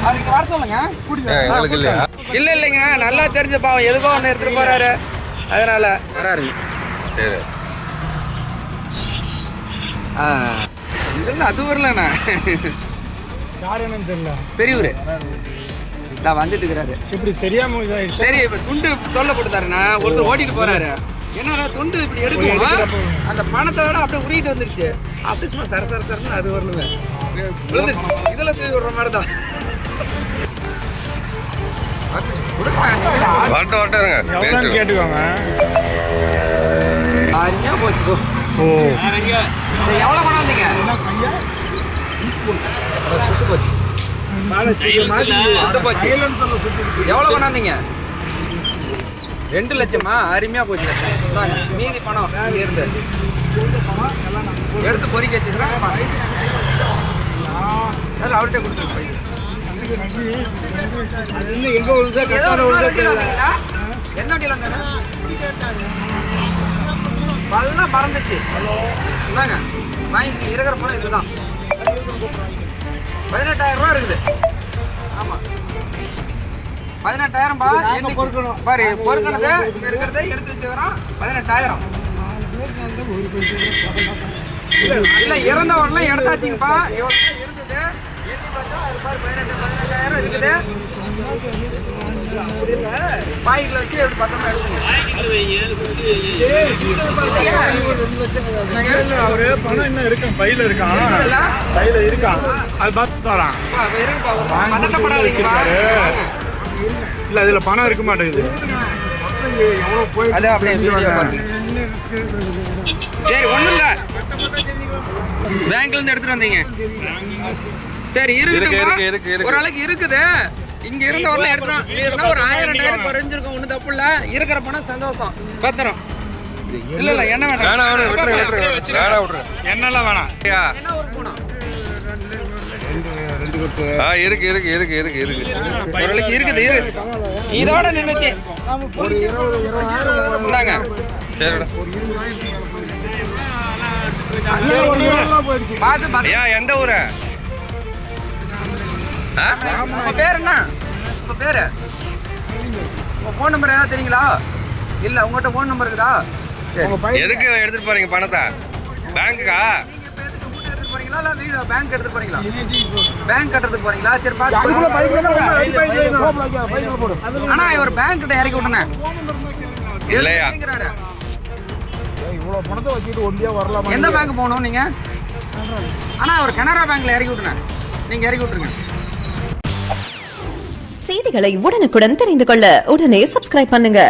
அதுக்கு வர சொல்லுங்க. எங்களுக்கு இல்லையா? இல்லை இல்லைங்க, நல்லா தெரிஞ்ச பாவம் எதுக்கோ ஒன்று எடுத்துகிட்டு போகிறாரு, அதனால் வராருங்க. சரி. இதெல்லாம் அது வரலண்ணா. யார் என்னன்னு தெரியல. பெரியவர் நான் வந்துட்டு இருக்கிறாரு. இப்படி தெரியாம சரி, இப்போ துண்டு தொல்லை போட்டுதாருண்ணா. ஒருத்தர் ஓட்டிட்டு போறாரு. ஏன்னா துண்டு இப்படி எடுக்கணும், அந்த பணத்தை விட அப்படியே உருகிட்டு வந்துருச்சு. அப்படி சும்மா சர சர சரன்னு அது வரணுமே விழுந்துருச்சு. இதில் தூக்கி விடுற மாதிரி தான். கேட்டுக்கோங்க. அருமையா போச்சு. எவ்வளோ கொண்டாந்தீங்க? எவ்வளோ கொண்டாந்தீங்க? 2 லட்சமா? அருமையா போச்சு. மீதி பணம் இருந்து எடுத்து பொறிக்க வச்சுக்கிறேன். அவர்கிட்ட கொடுத்துருக்கேன். எங்க விழுந்தா எந்த வண்டியில் வந்தாங்க? பல்லாம் பறந்துச்சு. இந்தாங்க வாங்கி இருக்கிற பணம் இதுதான். 18,000 ரூபா இருக்குது. ஆமாம், 18,000 பாரு. பொறுக்கணுது இங்க இருக்கிறத எடுத்து வச்சுக்கிறோம். 18,000 இல்ல, இறந்தவரெல்லாம் எடுத்தாச்சுங்கப்பா. இருந்தது எண்ணி பார்த்தா அது பாரு 18,000 இருக்குது. பாய்க்குள்ள வச்சு எப்படி பத்திரமா எடுத்துங்க. அவரு பணம் என்ன இருக்கான், பையில இருக்கான். அது பார்த்து தரான். இல்ல இதுல பணம் இருக்க மாட்டேங்குது. சரி, ஒண்ணும் இல்ல, பேங்க்ல இருந்து எடுத்துட்டு வந்தீங்க. சரி, இருக்கு ஓரளவுக்கு இருக்குது. இங்க இருந்தவரெல்லாம் எடுத்துட்டோம். ஒரு 1000-2000 குறைஞ்சிருக்கும். ஒன்றும் தப்பு இல்லை. இருக்கிற பணம் சந்தோஷம். பத்திரம். இல்ல இல்ல, என்ன வேணாம். என்னெல்லாம் வேணாம். என்ன ஒரு பூனம் இருக்கு ஓரளவுக்கு இருக்குது. இதோட நின்றுச்சு. ஒரு 20,000 இருந்தாங்க. எந்த ஊரு? உங்க பேர் என்ன? உங்க பேரு, உங்க போன் நம்பர் ஏதாவது தெரியுங்களா? இல்ல, உங்ககிட்ட போன் நம்பர் இருக்குதா? எதுக்கு எடுத்துட்டு போறீங்க பணத்தை? பேங்க்குக்கா? போறீங்களா இல்ல வீடு பேங்க் எடுத்து போறீங்களா? பேங்க் கட்டுறதுக்கு போறீங்களா? சரி, பாத்து. ஆனா இவர் பேங்க் கிட்ட இறக்கி விட்டனே இல்லையா? இவ்வளவு பணத்தை வச்சுட்டு ஒண்டியா வரலாம். எந்த பேங்க் போகணும் நீங்க? ஆனா அவர் கனரா பேங்க்ல இறக்கி விட்டனே, நீங்க இறக்கி விட்டுருங்க. செய்திகளை உடனுக்குடன் தெரிந்து கொள்ள உடனே சப்ஸ்கிரைப் பண்ணுங்க.